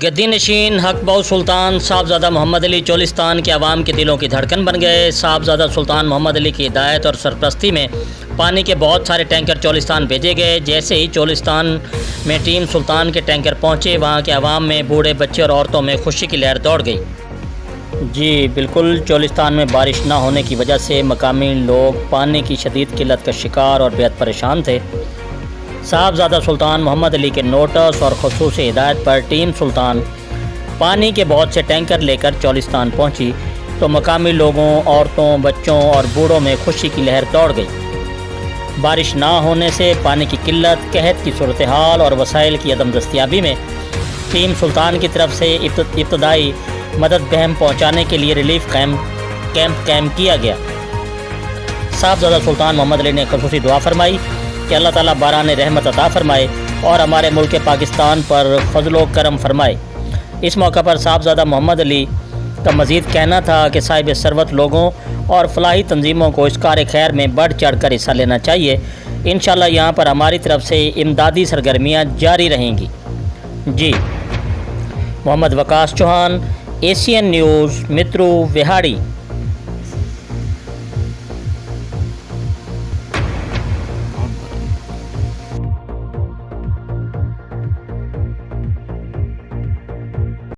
गद्दी नशीन हक बहु सुल्तान साहबजादा मोहम्मद अली चोलिस्तान के अवाम के दिलों की धड़कन बन गए। साहबजादा सुल्तान मोहम्मद अली की हिदायत और सरपरस्ती में पानी के बहुत सारे टैंकर चोलिस्तान भेजे गए। जैसे ही चोलिस्तान में टीम सुल्तान के टैंकर पहुंचे, वहां के अवाम में बूढ़े, बच्चे और औरतों में खुशी की लहर दौड़ गई। जी बिल्कुल, चोलिस्तान में बारिश ना होने की वजह से मकामी लोग पानी की शदीद किल्लत का शिकार और बेहद परेशान थे। साहबजादा सुल्तान मोहम्मद अली के नोटिस और ख़ुसूसी हिदायत पर टीम सुल्तान पानी के बहुत से टैंकर लेकर चोलिस्तान पहुंची तो मकामी लोगों, औरतों, बच्चों और बूढ़ों में खुशी की लहर दौड़ गई। बारिश ना होने से पानी की किल्लत, कहत की सूरत हाल और वसाइल की अदम दस्तियाबी में टीम सुल्तान की तरफ से इब्तदाई मदद बहम पहुँचाने के लिए रिलीफ कैंप किया गया। साहबजादा सुल्तान मोहम्मद अली ने ख़ुसूसी दुआ फरमाई कि अल्लाह ताला बारान रहमत अता फरमाए और हमारे मुल्क पाकिस्तान पर फजलो करम फरमाए। इस मौका पर साहबजादा मोहम्मद अली का मज़ीद कहना था कि साहिब सरवत लोगों और फलाही तंजीमों को इस कार खैर में बढ़ चढ़ कर हिस्सा लेना चाहिए। इंशाअल्लाह यहाँ पर हमारी तरफ से इमदादी सरगर्मियाँ जारी रहेंगी। जी, मोहम्मद वकास चौहान, एशियन न्यूज़, मित्रू, विहाड़ी।